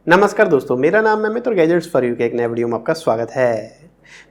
नमस्कार दोस्तों, मेरा नाम है अमित और गैजेट्स फॉर यू के एक नए वीडियो में आपका स्वागत है।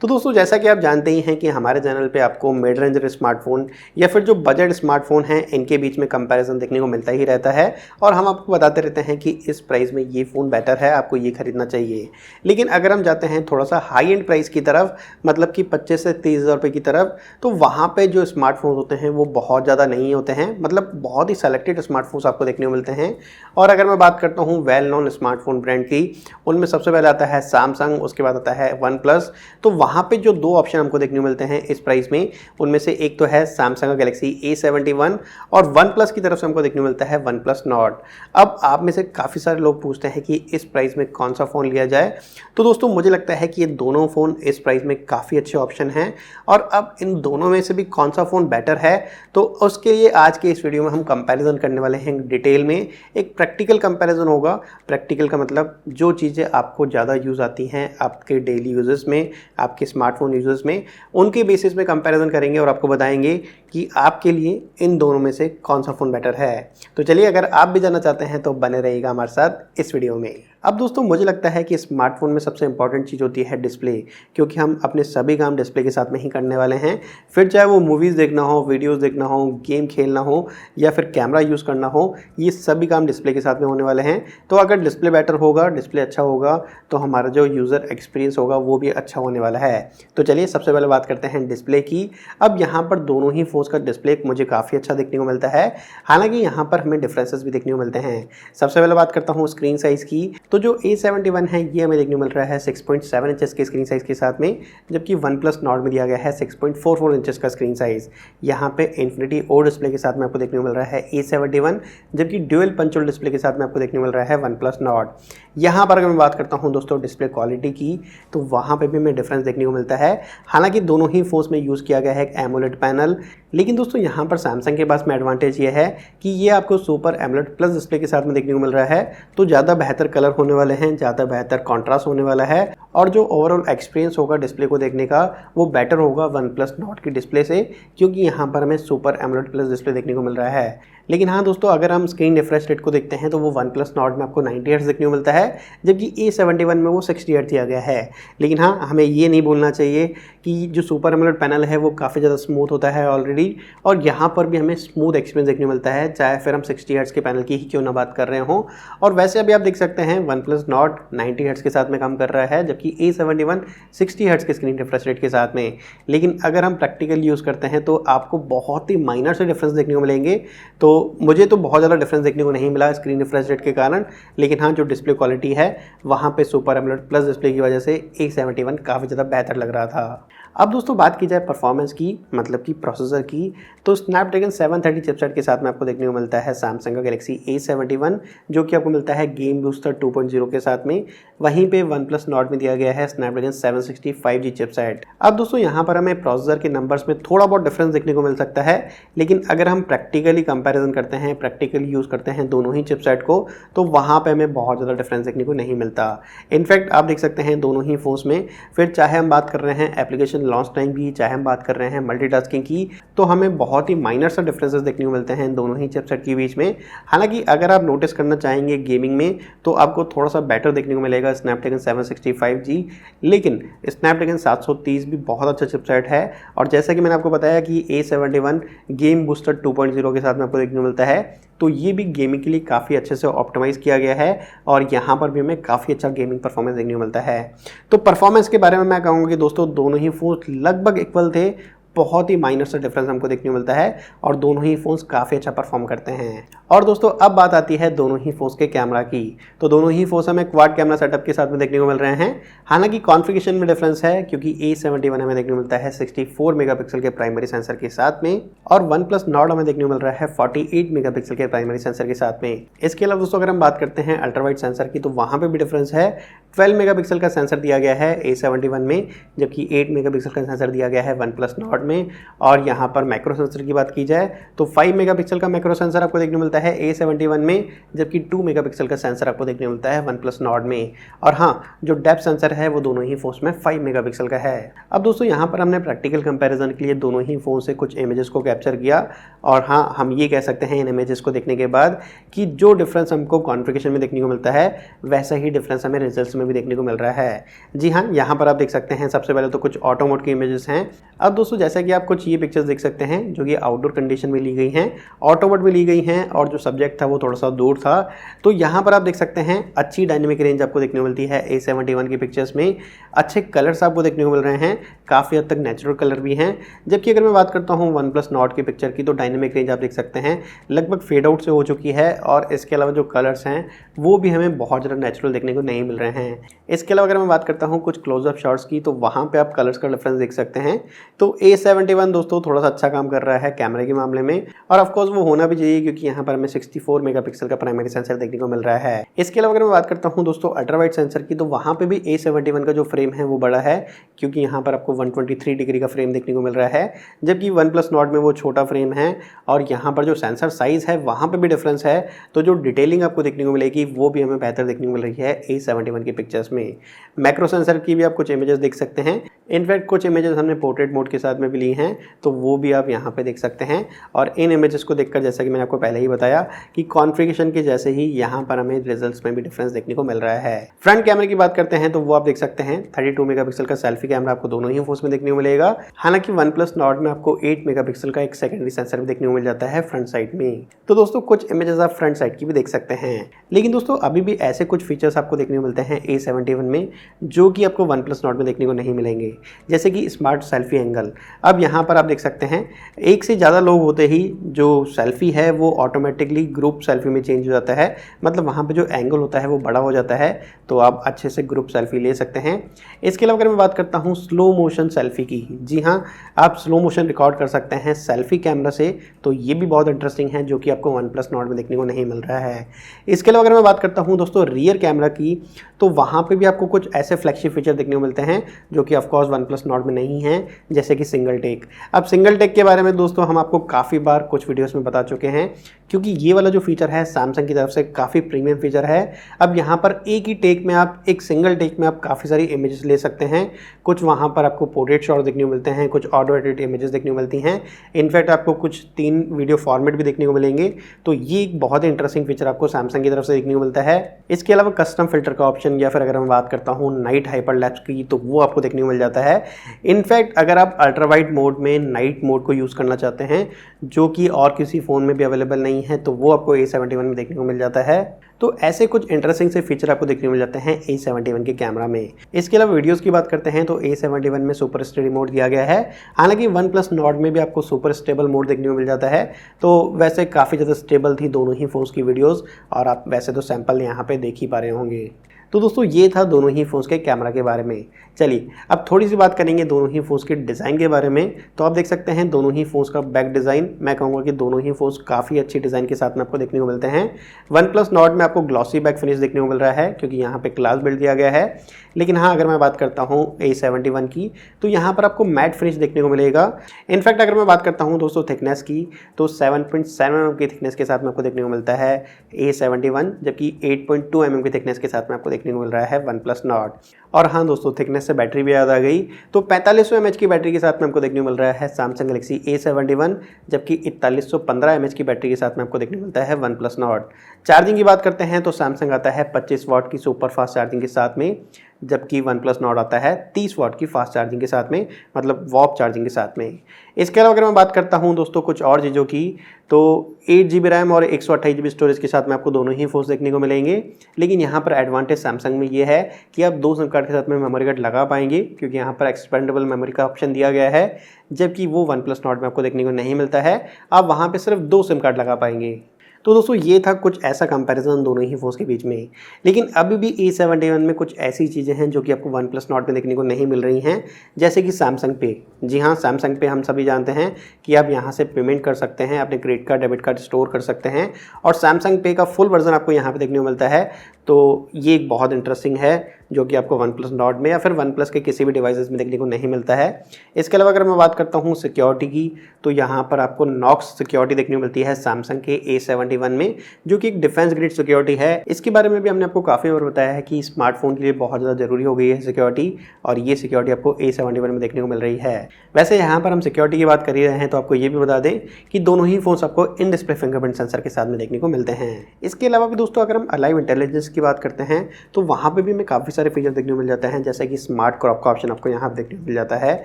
तो दोस्तों, जैसा कि आप जानते ही हैं कि हमारे चैनल पे आपको मिड रेंज स्मार्टफोन या फिर जो बजट स्मार्टफोन हैं इनके बीच में कंपैरिजन देखने को मिलता ही रहता है और हम आपको बताते रहते हैं कि इस प्राइस में ये फ़ोन बेटर है, आपको ये खरीदना चाहिए। लेकिन अगर हम जाते हैं थोड़ा सा हाई एंड प्राइस की तरफ, मतलब कि 25 से 30 हज़ार रुपये की तरफ, तो वहाँ पे जो स्मार्टफोन होते हैं वो बहुत ज़्यादा नहीं होते हैं, मतलब बहुत ही सेलेक्टेड स्मार्टफोन्स आपको देखने को मिलते हैं। और अगर मैं बात करता हूँ वेल नोन स्मार्टफोन ब्रांड की, उनमें सबसे पहले आता है सैमसंग, उसके बाद आता है वन प्लस। तो वहाँ पे जो दो ऑप्शन हमको देखने को मिलते हैं इस प्राइस में, उनमें से एक तो है सैमसंग का गैलेक्सी A71 और वन प्लस की तरफ से हमको देखने को मिलता है वन प्लस नॉट। अब आप में से काफ़ी सारे लोग पूछते हैं कि इस प्राइस में कौन सा फ़ोन लिया जाए। तो दोस्तों, मुझे लगता है कि ये दोनों फ़ोन इस प्राइस में काफ़ी अच्छे ऑप्शन हैं और अब इन दोनों में से भी कौन सा फ़ोन बेटर है, तो उसके लिए आज के इस वीडियो में हम कंपैरिजन करने वाले हैं डिटेल में। एक प्रैक्टिकल कंपैरिजन होगा। प्रैक्टिकल का मतलब जो चीज़ें आपको ज़्यादा यूज़ आती हैं आपके डेली यूजेस में, आपके स्मार्टफोन यूजर्स में, उनके बेसिस में कंपैरिजन करेंगे और आपको बताएंगे कि आपके लिए इन दोनों में से कौन सा फ़ोन बेटर है। तो चलिए, अगर आप भी जानना चाहते हैं तो बने रहिएगा हमारे साथ इस वीडियो में। अब दोस्तों, मुझे लगता है कि स्मार्टफोन में सबसे इंपॉर्टेंट चीज़ होती है डिस्प्ले, क्योंकि हम अपने सभी काम डिस्प्ले के साथ में ही करने वाले हैं। फिर चाहे वो मूवीज़ देखना हो, वीडियोज़ देखना हो, गेम खेलना हो या फिर कैमरा यूज़ करना हो, ये सभी काम डिस्प्ले के साथ में होने वाले हैं। तो अगर डिस्प्ले बेटर होगा, डिस्प्ले अच्छा होगा, तो हमारा जो यूज़र एक्सपीरियंस होगा वो भी अच्छा होने वाला है। तो चलिए, सबसे पहले बात करते हैं डिस्प्ले की। अब यहाँ पर दोनों ही फ़ोन्स का डिस्प्ले मुझे काफ़ी अच्छा देखने को मिलता है, हालांकि यहाँ पर हमें डिफरेंसेस भी देखने को मिलते हैं। सबसे पहले बात करता हूँ स्क्रीन साइज़ की। तो जो A71 है ये हमें देखने को मिल रहा है 6.7 इंचेस के स्क्रीन साइज़ के साथ में, जबकि वन प्लस नॉट में दिया गया है 6.44 इंचेस का स्क्रीन साइज़। यहाँ पे इन्फिनिटी ओ डिस्प्ले के साथ में आपको देखने को मिल रहा है A71, जबकि ड्यूअल पंच होल डिस्प्ले के साथ में आपको देखने को मिल रहा है वन प्लस नॉट। यहाँ पर अगर मैं बात करता हूँ दोस्तों डिस्प्ले क्वालिटी की, तो वहाँ पे भी हमें डिफरेंस देखने को मिलता है। हालांकि दोनों ही फ़ोन्स में यूज़ किया गया है एक एमोलेड पैनल, लेकिन दोस्तों यहाँ पर सैमसंग के पास में एडवांटेज ये है कि ये आपको सुपर एमोलेड प्लस डिस्प्ले के साथ में देखने को मिल रहा है, तो ज़्यादा बेहतर कलर होने वाले हैं, ज़्यादा बेहतर कॉन्ट्रास्ट होने वाला है और जो ओवरऑल एक्सपीरियंस होगा डिस्प्ले को देखने का वो बेटर होगा वन प्लस नॉट की डिस्प्ले से, क्योंकि यहाँ पर हमें सुपर एमोलेड प्लस डिस्प्ले देखने को मिल रहा है। लेकिन हाँ दोस्तों, अगर हम स्क्रीन रिफ्रेश रेट को देखते हैं तो वो वन प्लस नॉट में आपको 90 हर्ट्ज देखने को मिलता है, जबकि A71 में वो 60 हर्ट्ज दिया गया है। लेकिन हाँ, हमें ये नहीं भूलना चाहिए कि जो सुपर एमोलेड पैनल है वो काफ़ी ज़्यादा स्मूथ होता है ऑलरेडी, और यहाँ पर भी हमें स्मूथ एक्सपीरियंस देखने को मिलता है, चाहे फिर हम 60 हर्ट्ज के पैनल की ही क्यों ना बात कर रहे हों। और वैसे अभी आप देख सकते हैं वन प्लस नॉट 90 हर्ट्ज के साथ में काम कर रहा है, जबकि A71 60 हर्ट्ज के स्क्रीन रिफ्रेश रेट के साथ में। लेकिन अगर हम प्रैक्टिकल यूज़ करते हैं तो आपको बहुत ही माइनर से डिफरेंस देखने को मिलेंगे। तो मुझे तो बहुत ज़्यादा डिफरेंस देखने को नहीं मिला स्क्रीन रिफ्रेश रेट के कारण, लेकिन हाँ, जो डिस्प्ले क्वालिटी है वहाँ पे सुपर एमोलेड प्लस डिस्प्ले की वजह से A71 काफ़ी ज़्यादा बेहतर लग रहा था। अब दोस्तों, बात की जाए परफॉर्मेंस की, मतलब कि प्रोसेसर की, तो स्नैपड्रैगन 730 चिपसेट के साथ में आपको देखने को मिलता है सैमसंग का गैलेक्सी A71, जो कि आपको मिलता है गेम बूस्टर 2.0 के साथ में। वहीं पे वन प्लस नॉट में दिया गया है स्नैपड्रैगन 760 5G चिपसेट। अब दोस्तों, यहाँ पर हमें प्रोसेसर के नंबर्स में थोड़ा बहुत डिफरेंस देखने को मिल सकता है, लेकिन अगर हम प्रैक्टिकली कंपैरिजन करते हैं, प्रैक्टिकली यूज़ करते हैं दोनों ही चिपसेट को, तो वहाँ पे हमें बहुत ज़्यादा डिफरेंस देखने को नहीं मिलता। इनफैक्ट आप देख सकते हैं दोनों ही फ़ोन्स में, फिर चाहे हम बात कर रहे हैं एप्लीकेशन लॉन्च टाइम की, चाहे हम बात कर रहे हैं मल्टीटास्किंग की, तो हमें बहुत ही माइनर सा डिफरेंसेस देखने को मिलते हैं दोनों ही चिपसेट के बीच में। हालांकि अगर आप नोटिस करना चाहेंगे गेमिंग में, तो आपको थोड़ा सा बेटर देखने को मिलेगा स्नैपड्रैगन 760 5G, लेकिन स्नैपड्रैगन 730 भी बहुत अच्छा चिपसेट है। और जैसा कि मैंने आपको बताया कि A71 गेम बूस्टर 2.0 के साथ में आपको देखने को मिलता है, तो ये भी गेमिंग के लिए काफ़ी अच्छे से ऑप्टिमाइज़ किया गया है और यहाँ पर भी हमें काफ़ी अच्छा गेमिंग परफॉर्मेंस देखने को मिलता है। तो परफॉर्मेंस के बारे में मैं कहूँगा कि दोस्तों दोनों ही फ़ोन लगभग इक्वल थे, बहुत ही माइनर सा डिफरेंस हमको देखने को मिलता है और दोनों ही फ़ोन्स काफ़ी अच्छा परफॉर्म करते हैं। और दोस्तों, अब बात आती है दोनों ही फ़ोन्स के कैमरा की। तो दोनों ही फ़ोन्स हमें क्वाड कैमरा सेटअप के साथ में देखने को मिल रहे हैं। हालांकि कॉन्फ़िगरेशन में डिफरेंस है, क्योंकि A71 हमें देखने को मिलता है 64 मेगापिक्सल के प्राइमरी सेंसर के साथ में और वन प्लस नॉट हमें देखने को मिल रहा है 48 मेगापिक्सल के प्राइमरी सेंसर के साथ में। इसके अलावा दोस्तों, अगर हम बात करते हैं अल्ट्रा वाइड सेंसर की, तो वहाँ पर भी डिफरेंस है। 12 मेगापिक्सल का सेंसर दिया गया है A71 में, जबकि 8 मेगापिक्सल का सेंसर दिया गया है वन प्लस नॉट में। और यहाँ पर मैक्रो सेंसर की बात की जाए तो 5 मेगापिक्सल का मैक्रो सेंसर आपको देखने को मिलता है A71 में, जबकि 2 मेगापिक्सल का सेंसर आपको देखने को मिलता है OnePlus Nord में। और हाँ, जो डेप्थ सेंसर है वो दोनों ही फोन्स में 5 मेगापिक्सल का है। अब दोस्तों यहाँ पर हमने प्रैक्टिकल कंपैरिजन के लिए दोनों ही फ़ोन से कुछ इमेजेस को कैप्चर किया, और हाँ, हम ये कह सकते हैं इन इमेजेस को देखने के बाद कि जो डिफरेंस हमको कॉन्फ़िगरेशन में देखने को मिलता है वैसा ही डिफरेंस हमें रिजल्ट्स में भी देखने को मिल रहा है। जी हाँ, यहाँ पर आप देख सकते हैं सबसे पहले तो कुछ ऑटो मोड के इमेजेस हैं। अब दोस्तों जैसा कि आप कुछ ये पिक्चर्स देख सकते हैं जो कि आउटडोर कंडीशन में ली गई हैं, ऑटो मोड में ली गई हैं, और जो सब्जेक्ट था वो थोड़ा सा दूर था। तो यहाँ पर आप देख सकते हैं अच्छी डायनेमिक रेंज आपको देखने को मिलती है A71 की पिक्चर्स में। अच्छे कलर्स आपको देखने को मिल रहे हैं, काफ़ी हद तक नेचुरल कलर भी हैं। जबकि अगर मैं बात करता हूँ OnePlus Nord की पिक्चर की, तो डायनेमिक रेंज आप देख सकते हैं लगभग फेड आउट से हो चुकी है, और इसके अलावा जो कलर्स हैं वो भी हमें बहुत ज़्यादा नेचुरल देखने को नहीं मिल रहे हैं। इसके अलावा अगर मैं बात करता हूँ कुछ क्लोजअप शॉट्स की, तो वहाँ पे आप कलर्स का डिफरेंस देख सकते हैं। तो A71 दोस्तों थोड़ा सा अच्छा काम कर रहा है कैमरे के मामले में, और ऑफकोर्स वो होना भी चाहिए क्योंकि यहाँ पर हमें 64 मेगापिक्सल का प्राइमरी सेंसर देखने को मिल रहा है। इसके अलावा अगर मैं बात करता हूँ दोस्तों अल्ट्रा वाइड सेंसर की, तो वहाँ पे भी A71 का जो फ्रेम है वो बड़ा है, क्योंकि यहाँ पर आपको 123 डिग्री का फ्रेम देखने को मिल रहा है, जबकि OnePlus Nord में वो छोटा फ्रेम है। और यहाँ पर जो सेंसर साइज़ है वहाँ पे भी डिफरेंस है, तो जो डिटेलिंग आपको देखने को मिलेगी वो भी हमें बेहतर देखने को मिल रही है A71 की पिक्चर्स में। मैक्रो सेंसर की भी आप कुछ इमेजेस देख सकते हैं। इनफैक्ट कुछ इमेजेस हमने पोर्ट्रेट मोड के साथ में भी ली हैं, तो वो भी आप यहाँ पे देख सकते हैं। और इन इमेजेस को देखकर जैसा कि मैंने आपको पहले ही बताया कि कॉन्फ़िगरेशन के जैसे ही यहाँ पर हमें रिजल्ट्स में भी डिफरेंस देखने को मिल रहा है। फ्रंट कैमरे की बात करते हैं तो वो आप देख सकते हैं 32 मेगापिक्सल का सेल्फी कैमरा आपको दोनों ही फोन्स में देखने को मिलेगा। हालांकि OnePlus Nord में आपको 8 मेगापिक्सल का एक सेकेंडरी सेंसर भी देखने को मिल जाता है फ्रंट साइड में। तो दोस्तों कुछ इमेजेस आप फ्रंट साइड की भी देख सकते हैं। लेकिन दोस्तों अभी भी ऐसे कुछ फीचर्स आपको देखने को मिलते हैं A71 में जो कि आपको OnePlus Nord में देखने को नहीं मिलेंगे, जैसे कि स्मार्ट सेल्फी एंगल। अब यहाँ पर आप देख सकते हैं एक से ज़्यादा लोग होते ही जो सेल्फी है वो ऑटोमेटिकली ग्रुप सेल्फी में चेंज हो जाता है, मतलब वहाँ पे जो एंगल होता है वो बड़ा हो जाता है, तो आप अच्छे से ग्रुप सेल्फी ले सकते हैं। इसके अलावा अगर मैं बात करता हूँ स्लो मोशन सेल्फी की, जी हाँ, आप स्लो मोशन रिकॉर्ड कर सकते हैं सेल्फी कैमरा से, तो ये भी बहुत इंटरेस्टिंग है जो कि आपको OnePlus Nord में देखने को नहीं मिल रहा है। इसके अलावा अगर मैं बात करता हूँ दोस्तों रियर कैमरा की, तो वहाँ पे भी आपको कुछ ऐसे फ्लैगशिप फीचर देखने को मिलते हैं जो कि ऑफकोर्स OnePlus Nord में नहीं है, जैसे कि सिंगल टेक। अब सिंगल टेक के बारे में दोस्तों हम आपको काफ़ी बार कुछ वीडियोस में बता चुके हैं, क्योंकि ये वाला जो फीचर है सैमसंग की तरफ से काफ़ी प्रीमियम फीचर है। अब यहाँ पर एक ही टेक में आप एक सिंगल टेक में आप काफ़ी सारी इमेजेस ले सकते हैं। कुछ वहाँ पर आपको पोर्ट्रेट शॉट देखने को मिलते हैं, कुछ ऑटो एडिट इमेजेस देखने को मिलती हैं, इनफैक्ट आपको कुछ 3 वीडियो फॉर्मेट भी देखने को मिलेंगे। तो ये एक बहुत ही इंटरेस्टिंग फीचर आपको सैमसंग की तरफ से देखने को मिलता है। इसके अलावा कस्टम फिल्टर का ऑप्शन, या फिर अगर मैं बात करता हूँ नाइट हाइपरलैप्स की, तो वो आपको देखने को मिल जाता है। इनफैक्ट अगर आप अल्ट्रा वाइड मोड में नाइट मोड को यूज़ करना चाहते हैं जो कि और किसी फ़ोन में भी अवेलेबल नहीं है, तो वो आपको A71 में देखने को मिल जाता है। तो ऐसे कुछ इंटरेस्टिंग से फीचर आपको देखने को मिल जाते हैं A71 के कैमरा में। इसके अलावा वीडियोस की बात करते हैं तो A71 में सुपर स्टेडी मोड दिया गया है। हालांकि OnePlus Nord में भी आपको सुपर स्टेबल मोड देखने को मिल जाता है, तो वैसे काफ़ी ज़्यादा स्टेबल थी दोनों ही फ़ोन्स की वीडियोज़, और आप वैसे तो सैंपल यहाँ पर देख ही पा रहे होंगे। तो दोस्तों ये था दोनों ही फ़ोन्स के कैमरा के बारे में। चलिए अब थोड़ी सी बात करेंगे दोनों ही फ़ोन्स के डिज़ाइन के बारे में। तो आप देख सकते हैं दोनों ही फ़ोन्स का बैक डिज़ाइन, मैं कहूँगा कि दोनों ही फ़ोन्स काफ़ी अच्छी डिज़ाइन के साथ में आपको देखने को मिलते हैं। OnePlus Nord में आपको ग्लॉसी बैक फिनिश देखने को मिल रहा है क्योंकि यहाँ पे ग्लास बिल्ड दिया गया है। लेकिन हाँ, अगर मैं बात करता हूँ A71 की, तो यहाँ पर आपको मैट फिनिश देखने को मिलेगा। इनफैक्ट अगर मैं बात करता हूँ दोस्तों थिकनेस की, तो 7.7 mm की थिकनेस के साथ में आपको देखने को मिलता है A71, जबकि 8.2 mm की थिकनेस के साथ में आपको देखने को मिल रहा है OnePlus Nord। और हाँ दोस्तों, थिकनेस से बैटरी भी याद आ गई, तो 4500 mAh की बैटरी के साथ में आपको देखने को मिल रहा है Samsung Galaxy A71, जबकि 4115 mAh की बैटरी के साथ में आपको देखने को मिलता है OnePlus Nord। चार्जिंग की बात करते हैं तो सैमसंग आता है 25 वाट की सुपर फास्ट चार्जिंग के साथ में, जबकि OnePlus Nord आता है 30 वाट की फास्ट चार्जिंग के साथ में, मतलब वॉप चार्जिंग के साथ में। इसके अलावा अगर मैं बात करता हूं दोस्तों कुछ और चीज़ों की, तो 8 GB रैम और 128 GB स्टोरेज के साथ में आपको दोनों ही फोन्स देखने को मिलेंगे। लेकिन यहाँ पर एडवांटेज सैमसंग में ये है कि आप 2 सिम कार्ड के साथ में मेमोरी कार्ड लगा पाएंगे, क्योंकि यहाँ पर एक्सपेंडेबल मेमोरी का ऑप्शन दिया गया है, जबकि वो OnePlus Nord में आपको देखने को नहीं मिलता है। आप वहाँ पर सिर्फ 2 सिम कार्ड लगा पाएंगे। तो दोस्तों ये था कुछ ऐसा कंपैरिजन दोनों ही फोन्स के बीच में। लेकिन अभी भी A71 में कुछ ऐसी चीज़ें हैं जो कि आपको OnePlus Nord में देखने को नहीं मिल रही हैं, जैसे कि सैमसंग पे। जी हाँ, सैमसंग पे हम सभी जानते हैं कि आप यहाँ से पेमेंट कर सकते हैं, अपने credit card debit card store कर सकते हैं, और सैमसंग पे का फुल वर्जन आपको यहाँ पे देखने को मिलता है। तो ये एक बहुत इंटरेस्टिंग है जो कि आपको वन प्लस नॉट में या फिर वन प्लस के किसी भी डिवाइसेस में देखने को नहीं मिलता है। इसके अलावा अगर मैं बात करता हूँ सिक्योरिटी की, तो यहाँ पर आपको नॉक्स सिक्योरिटी देखने को मिलती है सैमसंग के A71 में, जो कि एक डिफेंस ग्रेड सिक्योरिटी है। इसके बारे में भी हमने आपको काफ़ी बार बताया है कि स्मार्टफोन के लिए बहुत ज़्यादा जरूरी हो गई है सिक्योरिटी, और ये सिक्योरिटी आपको A71 में देखने को मिल रही है। वैसे यहाँ पर हम सिक्योरिटी की बात कर ही रहे हैं तो आपको ये भी बता दें कि दोनों ही फोन्स आपको इन डिस्प्ले फिंगरप्रिंट सेंसर के साथ में देखने को मिलते हैं। इसके अलावा भी दोस्तों अगर हम अलाइव इंटेलिजेंस की बात करते हैं तो वहाँ पे भी हमें काफ़ी सारे फीचर देखने को मिल जाते हैं, जैसे कि स्मार्ट क्रॉप का ऑप्शन आपको यहाँ देखने को मिल जाता है,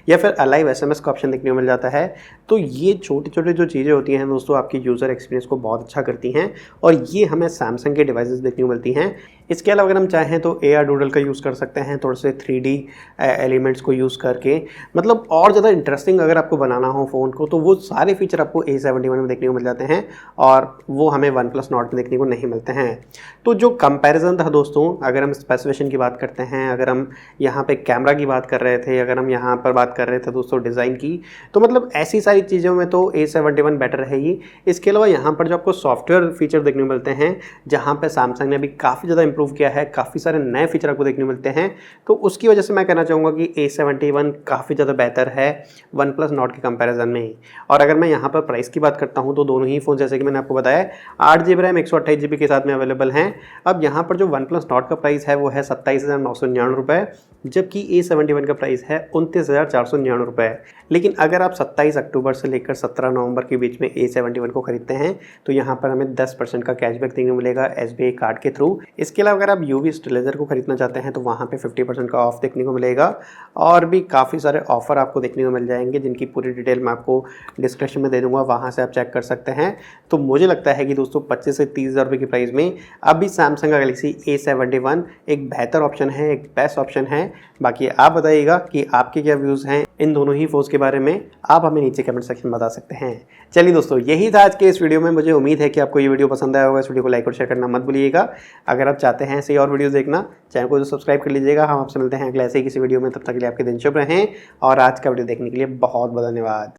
या फिर अलाइव SMS का ऑप्शन देखने को मिल जाता है। तो ये छोटी छोटी जो चीज़ें होती हैं दोस्तों आपकी यूज़र एक्सपीरियंस को बहुत अच्छा करती हैं, और ये हमें सैमसंग के डिवाइसेस देखने को मिलती हैं। इसके अलावा अगर हम चाहें तो AR डूडल का यूज़ कर सकते हैं, थोड़े से 3D एलिमेंट्स को यूज़ करके, मतलब और ज़्यादा इंटरेस्टिंग अगर आपको बनाना हो फ़ोन को तो वो सारे फीचर आपको A71 में देखने को मिल जाते हैं, और वो हमें वन प्लस नॉट में देखने को नहीं मिलते हैं। तो जो कंपैरिजन था दोस्तों, अगर हम स्पेसिफिकेशन की बात करते हैं, अगर हम यहाँ पे कैमरा की बात कर रहे थे, अगर हम यहाँ पर बात कर रहे थे दोस्तों डिज़ाइन की, तो मतलब ऐसी सारी चीज़ों में तो A71 बेटर रहेगी। इसके अलावा यहाँ पर जो आपको सॉफ्टवेयर फीचर देखने को मिलते हैं, जहाँ पे सैमसंग ने अभी काफ़ी ज़्यादा इंप्रूव किया है, काफ़ी सारे नए फीचर आपको देखने को मिलते हैं, तो उसकी वजह से मैं कहना चाहूँगा कि A71 काफ़ी ज़्यादा बेहतर है वन प्लस नॉट के कंपैरिजन में। और अगर मैं यहाँ पर प्राइस की बात करता हूँ तो दोनों ही फ़ोन जैसे कि मैंने आपको बताया 8GB रैम 128GB के साथ में अवेलेबल हैं। अब यहाँ पर जो वन प्लस नॉट का प्राइस है वो है 27,999 रुपये, जबकि A71 का प्राइस है 29,499 रुपये। लेकिन अगर आप 27 अक्टूबर से लेकर 17 नवंबर के बीच में A71 को खरीदते हैं तो यहाँ पर हमें 10% का कैशबैक देखने को मिलेगा SBI कार्ड के थ्रू। इसके अलावा अगर आप UV स्टेबलाइजर को खरीदना चाहते हैं तो वहाँ पे 50% का ऑफ देखने को मिलेगा, और भी काफ़ी सारे ऑफर आपको देखने को मिल जाएंगे जिनकी पूरी डिटेल मैं आपको डिस्क्रिप्शन में दे दूँगा, वहाँ से आप चेक कर सकते हैं। तो मुझे लगता है कि दोस्तों 25 से 30 हज़ार रुपये की प्राइस में अभी सैमसंग का गैलेक्सी A71 एक बेहतर ऑप्शन है, एक बेस्ट ऑप्शन है। बाकी आप बताइएगा कि आपके क्या व्यूज़ हैं इन दोनों ही फ़ोन्स के बारे में, आप हमें नीचे कमेंट सेक्शन में बता सकते हैं। चलिए दोस्तों, यही था आज के इस वीडियो में। मुझे उम्मीद है कि आपको ये वीडियो पसंद आया होगा। इस वीडियो को लाइक और शेयर करना मत भूलिएगा। अगर आप चाहते हैं ऐसे और वीडियोस देखना, चैनल को सब्सक्राइब कर लीजिएगा। हम आपसे मिलते हैं अगले ऐसे ही किसी वीडियो में, तब तक के लिए आपके दिन शुभ रहें, और आज का वीडियो देखने के लिए बहुत बहुत धन्यवाद।